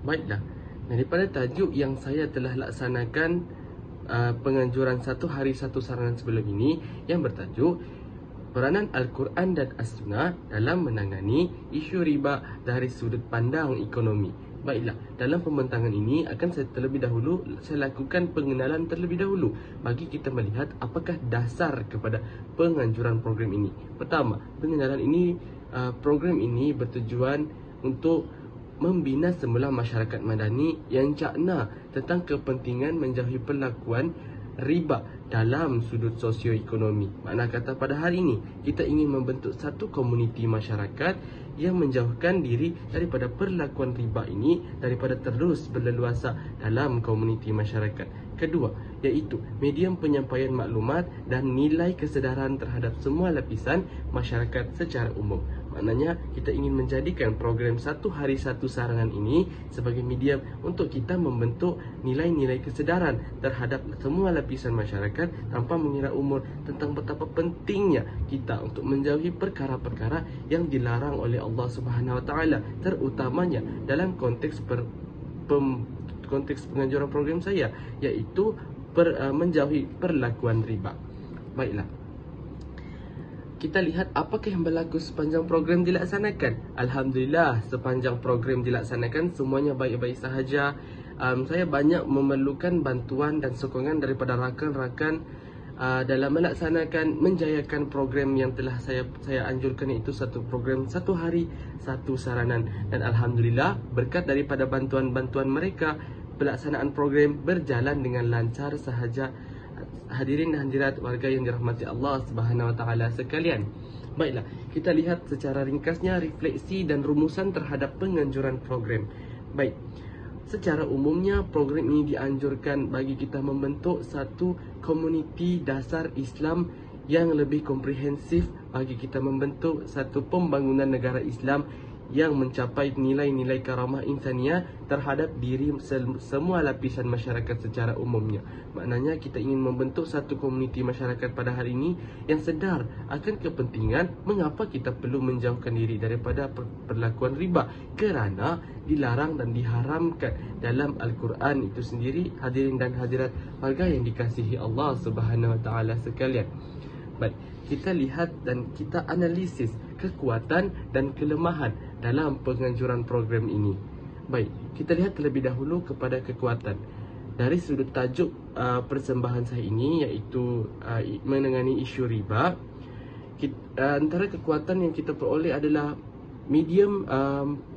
Baiklah, daripada tajuk yang saya telah laksanakan penganjuran satu hari satu saranan sebelum ini yang bertajuk peranan Al-Quran dan As-Sunnah dalam menangani isu riba dari sudut pandang ekonomi. Baiklah, dalam pembentangan ini akan saya terlebih dahulu saya lakukan pengenalan terlebih dahulu bagi kita melihat apakah dasar kepada penganjuran program ini. Pertama, pengenalan ini, program ini bertujuan untuk membina semula masyarakat madani yang cakna tentang kepentingan menjauhi perlakuan riba dalam sudut sosioekonomi. Makna kata pada hari ini kita ingin membentuk satu komuniti masyarakat yang menjauhkan diri daripada perlakuan riba ini daripada terus berleluasa dalam komuniti masyarakat. Kedua, iaitu medium penyampaian maklumat dan nilai kesedaran terhadap semua lapisan masyarakat secara umum. Maknanya kita ingin menjadikan program satu hari satu saranan ini sebagai medium untuk kita membentuk nilai-nilai kesedaran terhadap semua lapisan masyarakat tanpa mengira umur tentang betapa pentingnya kita untuk menjauhi perkara-perkara yang dilarang oleh Allah Subhanahu Wa Taala, terutamanya dalam konteks penganjuran program saya, iaitu menjauhi perlakuan riba. Baiklah, kita lihat apakah yang berlaku sepanjang program dilaksanakan. Alhamdulillah, sepanjang program dilaksanakan semuanya baik-baik sahaja. Saya banyak memerlukan bantuan dan sokongan daripada rakan-rakan dalam melaksanakan, menjayakan program yang telah saya anjurkan, iaitu satu program satu hari satu saranan. Dan Alhamdulillah, berkat daripada bantuan-bantuan mereka, pelaksanaan program berjalan dengan lancar sahaja. Hadirin dan hadirat warga yang dirahmati Allah Subhanahu Wa Taala sekalian. Baiklah, kita lihat secara ringkasnya refleksi dan rumusan terhadap penganjuran program. Baik, secara umumnya program ini dianjurkan bagi kita membentuk satu komuniti dasar Islam yang lebih komprehensif, bagi kita membentuk satu pembangunan negara Islam yang mencapai nilai-nilai karamah insaniah terhadap diri semua lapisan masyarakat secara umumnya. Maknanya kita ingin membentuk satu komuniti masyarakat pada hari ini yang sedar akan kepentingan mengapa kita perlu menjauhkan diri daripada perlakuan riba, kerana dilarang dan diharamkan dalam Al-Quran itu sendiri. Hadirin dan hadirat warga yang dikasihi Allah Subhanahu Wa Taala sekalian. Baik, kita lihat dan kita analisis kekuatan dan kelemahan dalam penganjuran program ini. Baik, kita lihat terlebih dahulu kepada kekuatan. Dari sudut tajuk persembahan saya ini, iaitu menangani isu riba, antara kekuatan yang kita peroleh adalah medium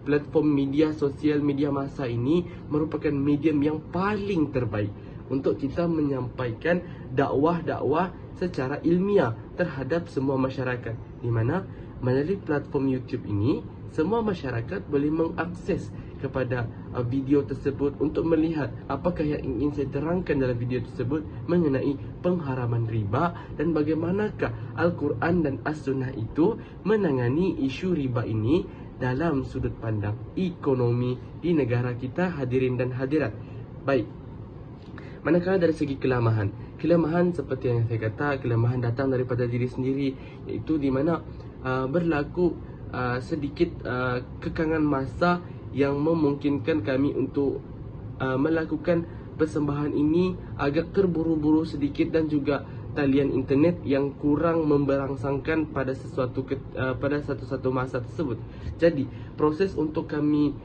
platform media sosial, media massa ini merupakan medium yang paling terbaik untuk kita menyampaikan dakwah-dakwah secara ilmiah terhadap semua masyarakat, di mana melalui platform YouTube ini semua masyarakat boleh mengakses kepada video tersebut untuk melihat apakah yang ingin saya terangkan dalam video tersebut mengenai pengharaman riba dan bagaimanakah Al-Quran dan As-Sunnah itu menangani isu riba ini dalam sudut pandang ekonomi di negara kita, hadirin dan hadirat. Baik, manakala dari segi kelemahan seperti yang saya kata, kelemahan datang daripada diri sendiri, iaitu di mana berlaku sedikit kekangan masa yang memungkinkan kami untuk melakukan persembahan ini agak terburu-buru sedikit, dan juga talian internet yang kurang memberangsangkan pada pada satu masa tersebut. Jadi proses untuk kami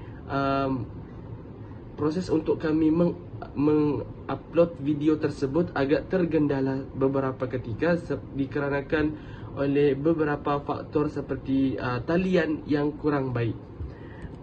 mengupload video tersebut agak tergendala beberapa ketika dikarenakan oleh beberapa faktor seperti talian yang kurang baik.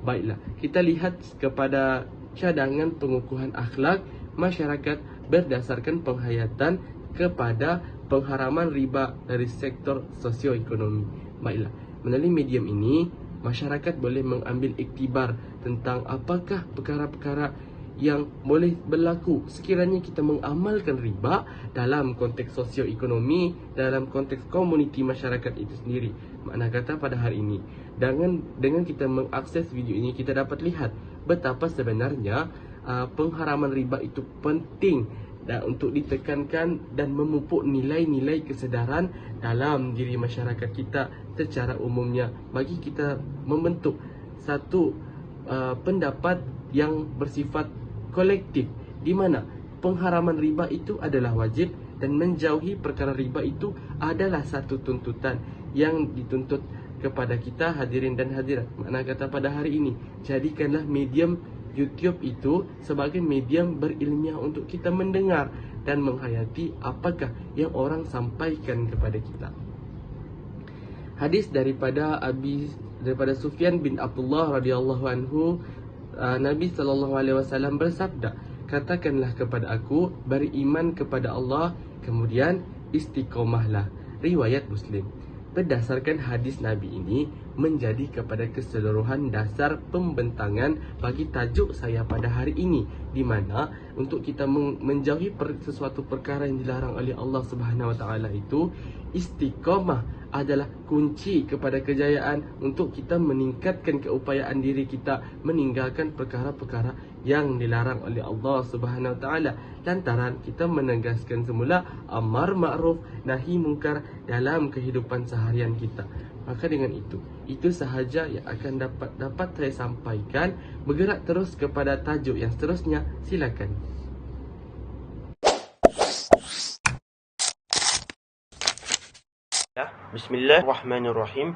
Baiklah, kita lihat kepada cadangan pengukuhan akhlak masyarakat berdasarkan penghayatan kepada pengharaman riba dari sektor sosioekonomi. Baiklah, melalui medium ini masyarakat boleh mengambil iktibar tentang apakah perkara-perkara yang boleh berlaku sekiranya kita mengamalkan riba dalam konteks sosioekonomi, dalam konteks komuniti masyarakat itu sendiri. Makna kata pada hari ini, dengan kita mengakses video ini, kita dapat lihat betapa sebenarnya pengharaman riba itu penting dan untuk ditekankan dan memupuk nilai-nilai kesedaran dalam diri masyarakat kita secara umumnya, bagi kita membentuk satu pendapat yang bersifat kolektif, di mana pengharaman riba itu adalah wajib dan menjauhi perkara riba itu adalah satu tuntutan yang dituntut kepada kita hadirin dan hadirat. Makna kata pada hari ini, jadikanlah medium YouTube itu sebagai medium berilmiah untuk kita mendengar dan menghayati apakah yang orang sampaikan kepada kita. Hadis daripada Sufyan bin Abdullah radhiyallahu anhu, Nabi SAW bersabda, katakanlah kepada aku, beriman kepada Allah, kemudian istiqomahlah. Riwayat Muslim. Berdasarkan hadis Nabi ini menjadi kepada keseluruhan dasar pembentangan bagi tajuk saya pada hari ini, di mana untuk kita menjauhi sesuatu perkara yang dilarang oleh Allah Subhanahu Wa Taala itu, istiqamah adalah kunci kepada kejayaan untuk kita meningkatkan keupayaan diri kita meninggalkan perkara-perkara yang dilarang oleh Allah Subhanahu Wa Taala, lantaran kita menegaskan semula amar ma'ruf nahi mungkar dalam kehidupan seharian kita. Maka dengan itu sahaja yang akan dapat saya sampaikan. Bergerak terus kepada tajuk yang seterusnya, silakan. Bismillahirrahmanirrahim.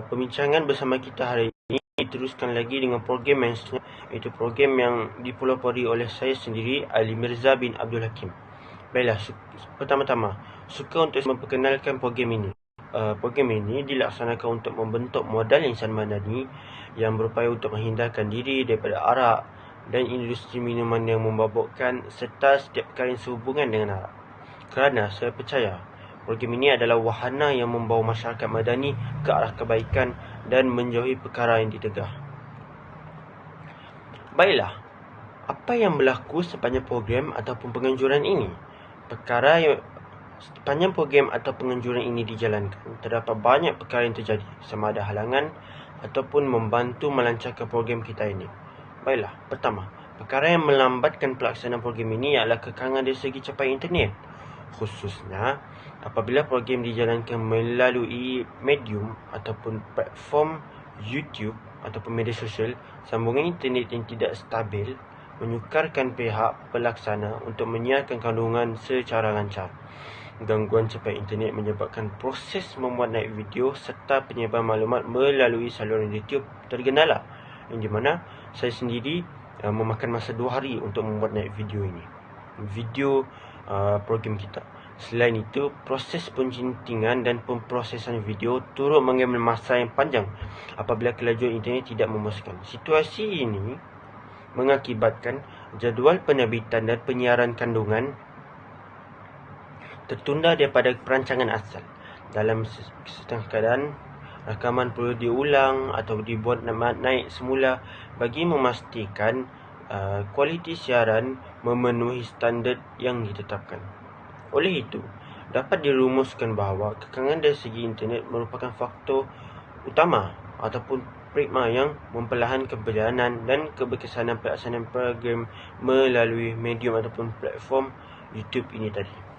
Pembincangan bersama kita hari ini diteruskan lagi dengan program yang seterusnya, iaitu program yang dipelopori oleh saya sendiri, Ali Mirza bin Abdul Hakim. Baiklah, pertama-tama suka untuk memperkenalkan program ini. Program ini dilaksanakan untuk membentuk modal insan madani yang berupaya untuk menghindarkan diri daripada arak dan industri minuman yang memabukkan serta setiap perkara yang sehubungan dengan arak. Kerana saya percaya program ini adalah wahana yang membawa masyarakat madani ke arah kebaikan dan menjauhi perkara yang ditegah. Baiklah, apa yang berlaku sepanjang program ataupun penganjuran ini? Sepanjang program atau penganjuran ini dijalankan, terdapat banyak perkara yang terjadi, sama ada halangan ataupun membantu melancarkan program kita ini. Baiklah, pertama, perkara yang melambatkan pelaksanaan program ini adalah kekangan dari segi capaian internet. Khususnya apabila program dijalankan melalui medium ataupun platform YouTube ataupun media sosial, sambungan internet yang tidak stabil menyukarkan pihak pelaksana untuk menyiarkan kandungan secara lancar. Gangguan capai internet menyebabkan proses membuat naik video serta penyebaran maklumat melalui saluran YouTube tergendala, yang di mana saya sendiri memakan masa 2 hari untuk membuat naik video ini, program kita. Selain itu, proses pencintingan dan pemprosesan video turut mengambil masa yang panjang apabila kelajuan internet tidak memuaskan. Situasi ini mengakibatkan jadual penerbitan dan penyiaran kandungan tertunda daripada perancangan asal. Dalam setengah keadaan, rakaman perlu diulang atau dibuat naik semula bagi memastikan kualiti siaran memenuhi standard yang ditetapkan. Oleh itu, dapat dirumuskan bahawa kekangan dari segi internet merupakan faktor utama ataupun prima yang memperlahankan perjalanan dan keberkesanan pelaksanaan program melalui medium ataupun platform YouTube ini tadi.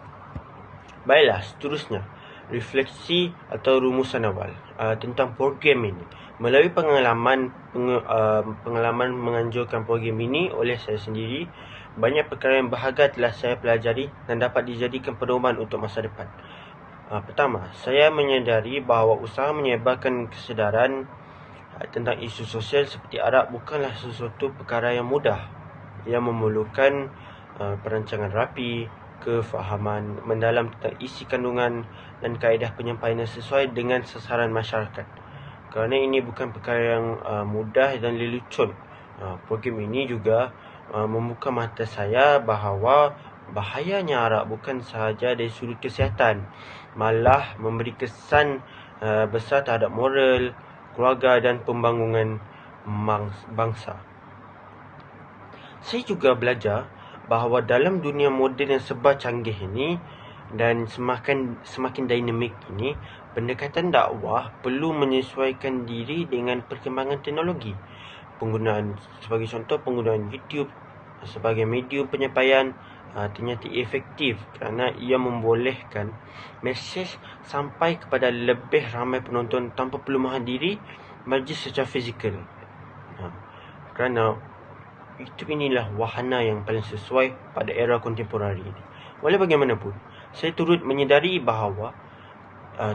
Baiklah, seterusnya, refleksi atau rumusan awal tentang program ini. Melalui pengalaman menganjurkan program ini oleh saya sendiri, banyak perkara yang berharga telah saya pelajari dan dapat dijadikan pedoman untuk masa depan. Pertama, saya menyadari bahawa usaha menyebarkan kesedaran tentang isu sosial seperti arak bukanlah sesuatu perkara yang mudah, yang memerlukan perancangan rapi, kefahaman mendalam tentang isi kandungan dan kaedah penyampaian yang sesuai dengan sasaran masyarakat. Kerana ini bukan perkara yang mudah dan lelucon. Program ini juga membuka mata saya bahawa bahayanya arak bukan sahaja dari sudut kesihatan, malah memberi kesan besar terhadap moral, keluarga dan pembangunan bangsa. Saya juga belajar bahawa dalam dunia moden yang serba canggih ini dan semakin dinamik ini, pendekatan dakwah perlu menyesuaikan diri dengan perkembangan teknologi. Sebagai contoh, penggunaan YouTube sebagai medium penyampaian ternyata efektif kerana ia membolehkan mesej sampai kepada lebih ramai penonton tanpa perlu menghadiri majlis secara fizikal. Kerana YouTube inilah wahana yang paling sesuai pada era kontemporari ini. Walau bagaimanapun, saya turut menyedari bahawa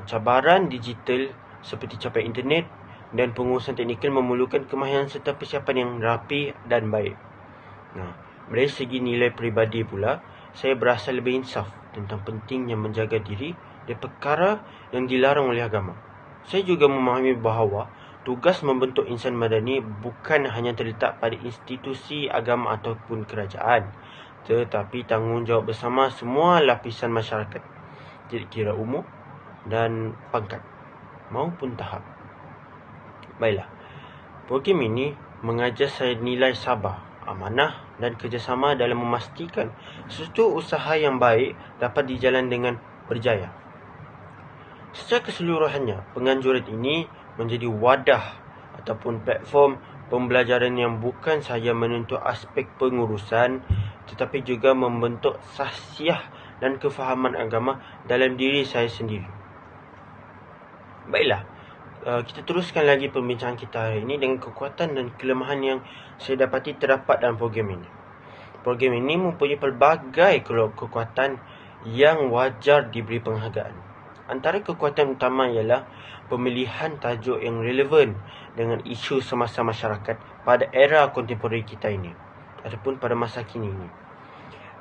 cabaran digital seperti capaian internet dan pengurusan teknikal memerlukan kemahiran serta persiapan yang rapi dan baik. Dari segi nilai peribadi pula, saya berasa lebih insaf tentang pentingnya menjaga diri dari perkara yang dilarang oleh agama. Saya juga memahami bahawa tugas membentuk insan madani bukan hanya terletak pada institusi agama ataupun kerajaan, tetapi tanggungjawab bersama semua lapisan masyarakat, tidak kira umur dan pangkat maupun tahap. Baiklah, program ini mengajar saya nilai sabar, amanah dan kerjasama dalam memastikan sesuatu usaha yang baik dapat dijalan dengan berjaya. Secara keseluruhannya, penganjuran ini menjadi wadah ataupun platform pembelajaran yang bukan sahaja menentu aspek pengurusan, tetapi juga membentuk sahsiah dan kefahaman agama dalam diri saya sendiri. Baiklah, kita teruskan lagi perbincangan kita hari ini dengan kekuatan dan kelemahan yang saya dapati terdapat dalam program ini. Program ini mempunyai pelbagai kekuatan yang wajar diberi penghargaan. Antara kekuatan utama ialah pemilihan tajuk yang relevan dengan isu semasa masyarakat pada era kontemporari kita ini ataupun pada masa kini ini.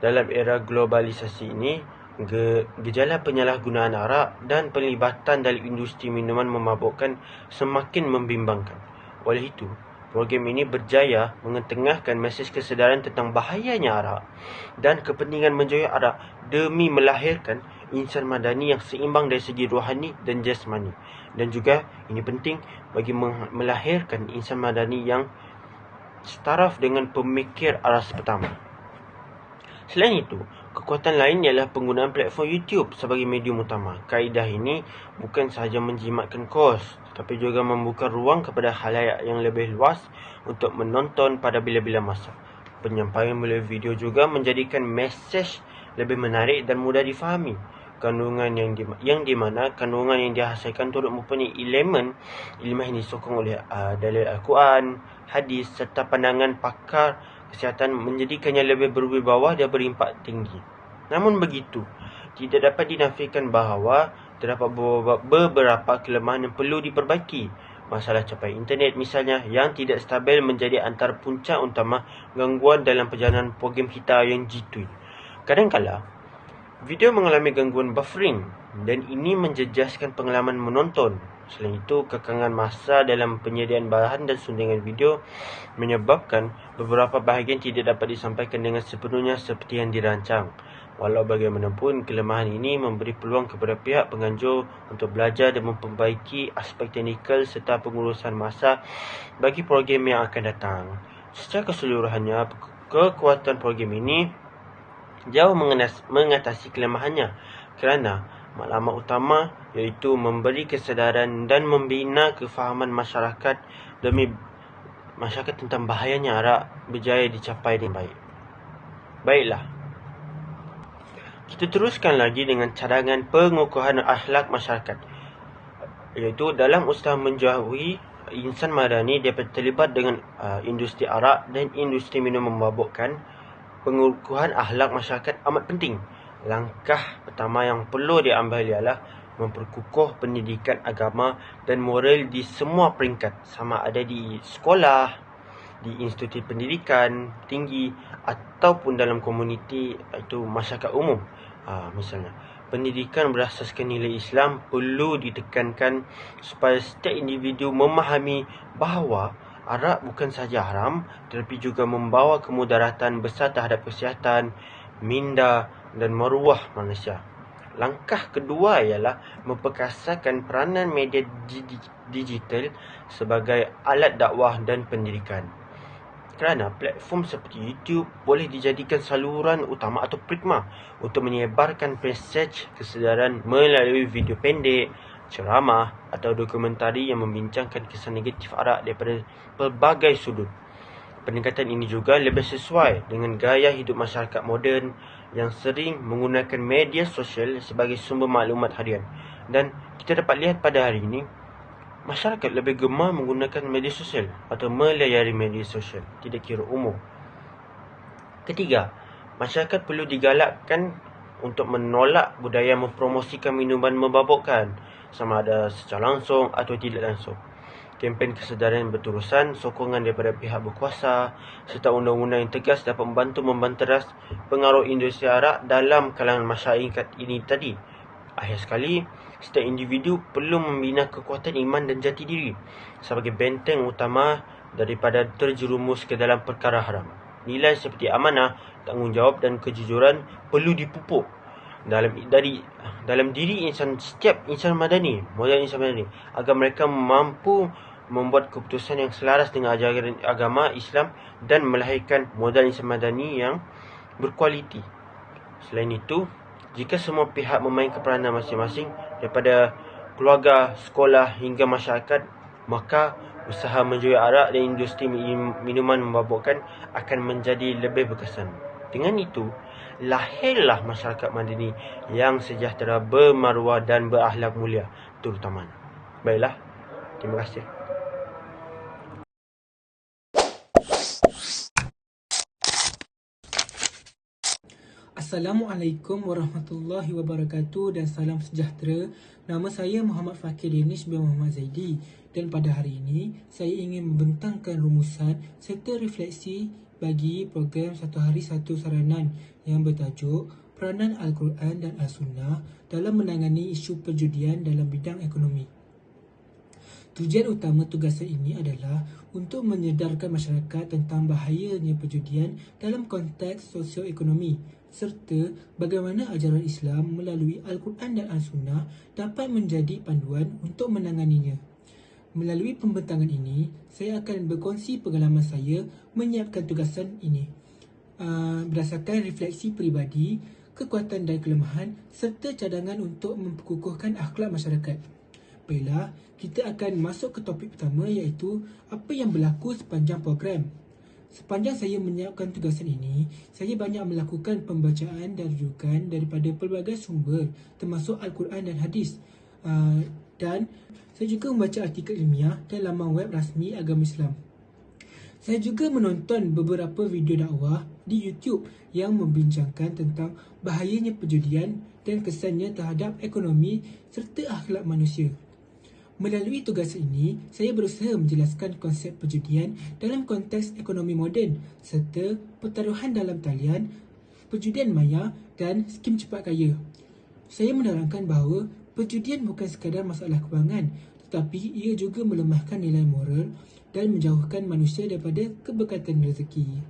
Dalam era globalisasi ini, gejala penyalahgunaan arak dan pelibatan dalam industri minuman memabukkan semakin membimbangkan. Oleh itu, program ini berjaya mengetengahkan mesej kesedaran tentang bahayanya arak dan kepentingan menjauhi arak demi melahirkan insan madani yang seimbang dari segi rohani dan jasmani. Dan juga ini penting bagi melahirkan insan madani yang setaraf dengan pemikir aras pertama. Selain itu, kekuatan lain ialah penggunaan platform YouTube sebagai medium utama. Kaedah ini bukan sahaja menjimatkan kos, tetapi juga membuka ruang kepada khalayak yang lebih luas untuk menonton pada bila-bila masa. Penyampaian melalui video juga menjadikan mesej lebih menarik dan mudah difahami. Kandungan yang di mana kandungan yang dihasilkan turut mempunyai elemen ilmiah yang disokong oleh dalil Al-Quran, hadis serta pandangan pakar kesihatan menjadikannya lebih berwibawa dan berimpak tinggi. Namun begitu, tidak dapat dinafikan bahawa terdapat beberapa kelemahan yang perlu diperbaiki. Masalah capaian internet misalnya yang tidak stabil menjadi antara punca utama gangguan dalam perjalanan program kita yang G2. Kadang-kala, video mengalami gangguan buffering dan ini menjejaskan pengalaman menonton. Selain itu, kekangan masa dalam penyediaan bahan dan suntingan video menyebabkan beberapa bahagian tidak dapat disampaikan dengan sepenuhnya seperti yang dirancang. Walau bagaimanapun, kelemahan ini memberi peluang kepada pihak penganjur untuk belajar dan memperbaiki aspek teknikal serta pengurusan masa bagi program yang akan datang. Secara keseluruhannya, kekuatan program ini jauh mengatasi kelemahannya kerana maklumat utama iaitu memberi kesedaran dan membina kefahaman masyarakat tentang bahayanya arak berjaya dicapai dengan baik. Baiklah, kita teruskan lagi dengan cadangan pengukuhan akhlak masyarakat, iaitu dalam usaha menjauhi insan madani daripada terlibat dengan industri arak dan industri minum memabukkan. Pengukuhan akhlak masyarakat amat penting. Langkah pertama yang perlu diambil ialah memperkukuh pendidikan agama dan moral di semua peringkat, sama ada di sekolah, di institusi pendidikan tinggi ataupun dalam komuniti, iaitu masyarakat umum. Misalnya, pendidikan berasaskan nilai Islam perlu ditekankan supaya setiap individu memahami bahawa arak bukan sahaja haram tetapi juga membawa kemudaratan besar terhadap kesihatan, minda dan maruah manusia. Langkah kedua ialah memperkasakan peranan media digital sebagai alat dakwah dan pendidikan. Kerana platform seperti YouTube boleh dijadikan saluran utama atau prikma untuk menyebarkan mesej kesedaran melalui video pendek, ceramah atau dokumentari yang membincangkan kesan negatif arak daripada pelbagai sudut. Pendekatan ini juga lebih sesuai dengan gaya hidup masyarakat moden yang sering menggunakan media sosial sebagai sumber maklumat harian. Dan kita dapat lihat pada hari ini, masyarakat lebih gemar menggunakan media sosial atau melayari media sosial, tidak kira umur. Ketiga, masyarakat perlu digalakkan untuk menolak budaya mempromosikan minuman memabukkan, sama ada secara langsung atau tidak langsung. Kempen kesedaran berterusan, sokongan daripada pihak berkuasa serta undang-undang yang tegas dapat membantu membanteras pengaruh industri arak dalam kalangan masyarakat ini tadi. Akhir sekali, setiap individu perlu membina kekuatan iman dan jati diri sebagai benteng utama daripada terjerumus ke dalam perkara haram. Nilai seperti amanah, tanggungjawab dan kejujuran perlu dipupuk dalam diri setiap insan madani, modal insan madani, agar mereka mampu membuat keputusan yang selaras dengan ajaran agama Islam dan melahirkan modal insan madani yang berkualiti. Selain itu, jika semua pihak memainkan peranan masing-masing daripada keluarga, sekolah hingga masyarakat, maka usaha menjual arak dan industri minuman memabukkan akan menjadi lebih berkesan. Dengan itu, lahirlah masyarakat madani yang sejahtera, bermaruah dan berakhlak mulia terutama. Baiklah, terima kasih. Assalamualaikum warahmatullahi wabarakatuh dan salam sejahtera. Nama saya Muhammad Fakir Danish bin Muhammad Zaidi dan pada hari ini saya ingin membentangkan rumusan serta refleksi bagi program Satu Hari Satu Saranan yang bertajuk Peranan Al-Quran dan As-Sunnah dalam menangani isu perjudian dalam bidang ekonomi. Tujuan utama tugasan ini adalah untuk menyedarkan masyarakat tentang bahayanya perjudian dalam konteks sosioekonomi serta bagaimana ajaran Islam melalui Al-Quran dan As-Sunnah dapat menjadi panduan untuk menanganinya. Melalui pembentangan ini, saya akan berkongsi pengalaman saya menyiapkan tugasan ini berdasarkan refleksi peribadi, kekuatan dan kelemahan serta cadangan untuk memperkukuhkan akhlak masyarakat. Baiklah, kita akan masuk ke topik pertama iaitu apa yang berlaku sepanjang program. Sepanjang saya menyiapkan tugasan ini, saya banyak melakukan pembacaan dan rujukan daripada pelbagai sumber termasuk Al-Quran dan Hadis. Dan saya juga membaca artikel ilmiah dan laman web rasmi agama Islam. Saya juga menonton beberapa video dakwah di YouTube yang membincangkan tentang bahayanya perjudian dan kesannya terhadap ekonomi serta akhlak manusia. Melalui tugas ini, saya berusaha menjelaskan konsep perjudian dalam konteks ekonomi moden serta pertaruhan dalam talian, perjudian maya dan skim cepat kaya. Saya menerangkan bahawa perjudian bukan sekadar masalah kewangan, tetapi ia juga melemahkan nilai moral dan menjauhkan manusia daripada keberkatan rezeki.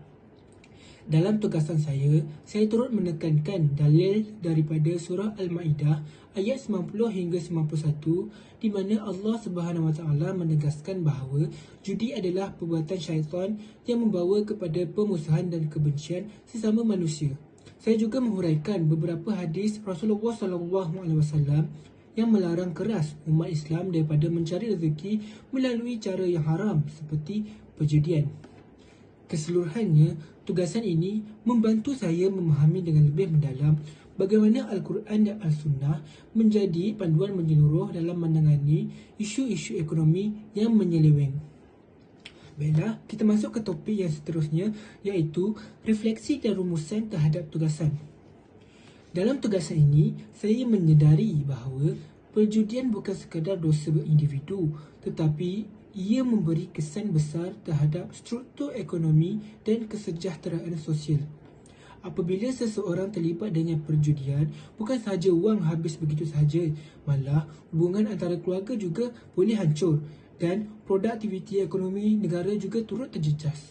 Dalam tugasan saya turut menekankan dalil daripada surah Al-Ma'idah ayat 90 hingga 91 di mana Allah Subhanahu Wa Taala menegaskan bahawa judi adalah perbuatan syaitan yang membawa kepada permusuhan dan kebencian sesama manusia. Saya juga menghuraikan beberapa hadis Rasulullah SAW yang melarang keras umat Islam daripada mencari rezeki melalui cara yang haram seperti perjudian. Keseluruhannya, tugasan ini membantu saya memahami dengan lebih mendalam bagaimana Al-Quran dan As-Sunnah menjadi panduan menyeluruh dalam menangani isu-isu ekonomi yang menyeleweng. Baiklah, kita masuk ke topik yang seterusnya iaitu refleksi dan rumusan terhadap tugasan. Dalam tugasan ini, saya menyedari bahawa perjudian bukan sekadar dosa individu tetapi ia memberi kesan besar terhadap struktur ekonomi dan kesejahteraan sosial. Apabila seseorang terlibat dengan perjudian, bukan sahaja wang habis begitu sahaja, malah hubungan antara keluarga juga boleh hancur dan produktiviti ekonomi negara juga turut terjejas.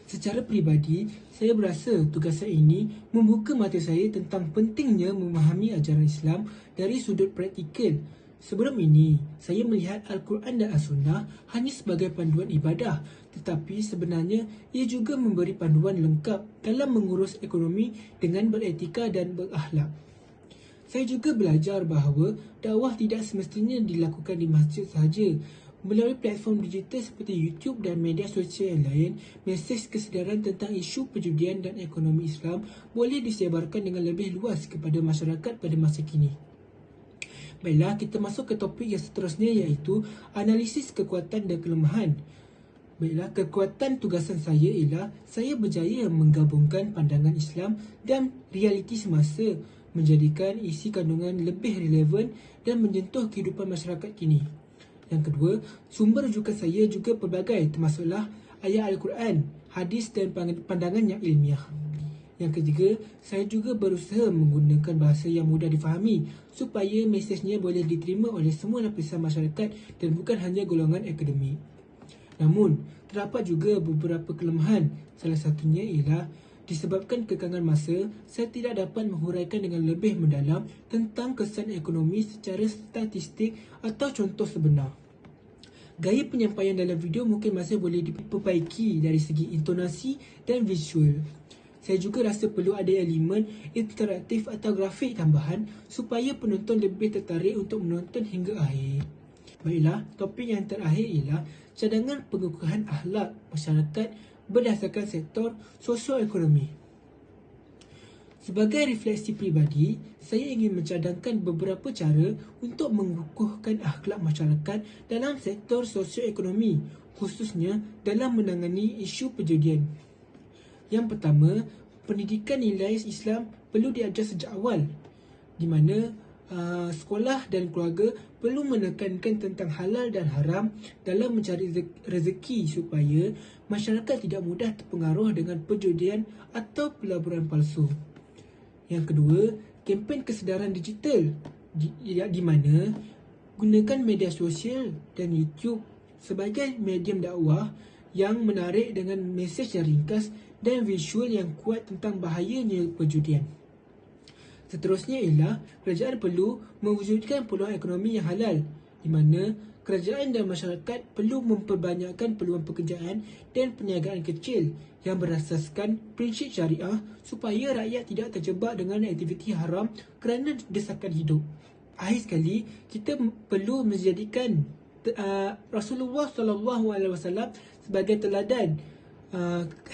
Secara peribadi, saya berasa tugasan ini membuka mata saya tentang pentingnya memahami ajaran Islam dari sudut praktikal. Sebelum ini, saya melihat Al-Quran dan As-Sunnah hanya sebagai panduan ibadah, tetapi sebenarnya ia juga memberi panduan lengkap dalam mengurus ekonomi dengan beretika dan berakhlak. Saya juga belajar bahawa dakwah tidak semestinya dilakukan di masjid sahaja. Melalui platform digital seperti YouTube dan media sosial yang lain, mesej kesedaran tentang isu perjudian dan ekonomi Islam boleh disebarkan dengan lebih luas kepada masyarakat pada masa kini. Baiklah, kita masuk ke topik yang seterusnya iaitu analisis kekuatan dan kelemahan. Baiklah, kekuatan tugasan saya ialah saya berjaya menggabungkan pandangan Islam dan realiti semasa, menjadikan isi kandungan lebih relevan dan menyentuh kehidupan masyarakat kini. Yang kedua, sumber rujukan saya juga pelbagai, termasuklah ayat Al-Quran, hadis dan pandangan yang ilmiah. Yang ketiga, saya juga berusaha menggunakan bahasa yang mudah difahami supaya mesejnya boleh diterima oleh semua lapisan masyarakat dan bukan hanya golongan akademik. Namun, terdapat juga beberapa kelemahan. Salah satunya ialah disebabkan kekangan masa, saya tidak dapat menguraikan dengan lebih mendalam tentang kesan ekonomi secara statistik atau contoh sebenar. Gaya penyampaian dalam video mungkin masih boleh diperbaiki dari segi intonasi dan visual. Saya juga rasa perlu ada elemen interaktif atau grafik tambahan supaya penonton lebih tertarik untuk menonton hingga akhir. Baiklah, topik yang terakhir ialah cadangan pengukuhan akhlak masyarakat berdasarkan sektor sosioekonomi. Sebagai refleksi peribadi, saya ingin mencadangkan beberapa cara untuk mengukuhkan akhlak masyarakat dalam sektor sosioekonomi, khususnya dalam menangani isu perjudian. Yang pertama, pendidikan nilai Islam perlu diajar sejak awal, di mana sekolah dan keluarga perlu menekankan tentang halal dan haram dalam mencari rezeki supaya masyarakat tidak mudah terpengaruh dengan perjudian atau pelaburan palsu. Yang kedua, kempen kesedaran digital di mana gunakan media sosial dan YouTube sebagai medium dakwah yang menarik dengan mesej yang ringkas dan visual yang kuat tentang bahayanya perjudian. Seterusnya ialah kerajaan perlu mewujudkan peluang ekonomi yang halal, di mana kerajaan dan masyarakat perlu memperbanyakkan peluang pekerjaan dan perniagaan kecil yang berasaskan prinsip syariah supaya rakyat tidak terjebak dengan aktiviti haram kerana desakan hidup. Akhir sekali, kita perlu menjadikan Rasulullah SAW sebagai teladan.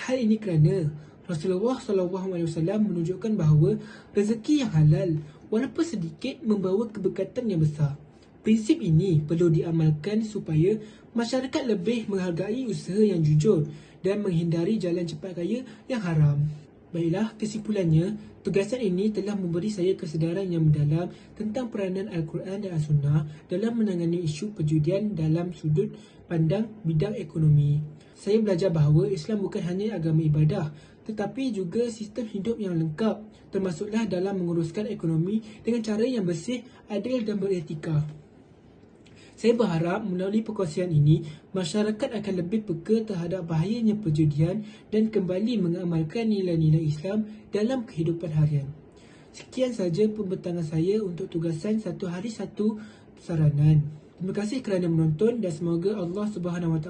Hal ini kerana Rasulullah SAW menunjukkan bahawa rezeki yang halal walaupun sedikit membawa keberkatan yang besar. Prinsip ini perlu diamalkan supaya masyarakat lebih menghargai usaha yang jujur dan menghindari jalan cepat kaya yang haram. Baiklah, kesimpulannya, tugasan ini telah memberi saya kesedaran yang mendalam tentang peranan Al-Quran dan As-Sunnah dalam menangani isu perjudian dalam sudut pandang bidang ekonomi. Saya belajar bahawa Islam bukan hanya agama ibadah, tetapi juga sistem hidup yang lengkap, termasuklah dalam menguruskan ekonomi dengan cara yang bersih, adil dan beretika. Saya berharap melalui perkongsian ini, masyarakat akan lebih peka terhadap bahayanya perjudian dan kembali mengamalkan nilai-nilai Islam dalam kehidupan harian. Sekian sahaja pembentangan saya untuk tugasan satu hari satu saranan. Terima kasih kerana menonton dan semoga Allah SWT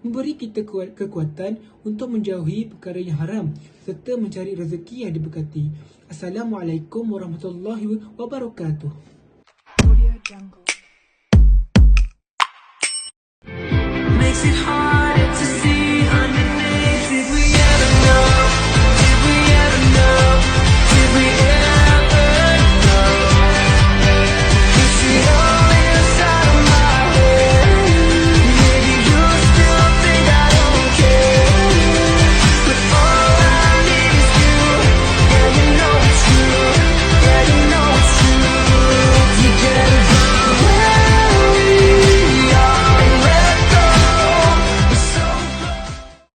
memberi kita kekuatan untuk menjauhi perkara yang haram serta mencari rezeki yang diberkati. Assalamualaikum warahmatullahi wabarakatuh. Audio Jungle. Makes it hard.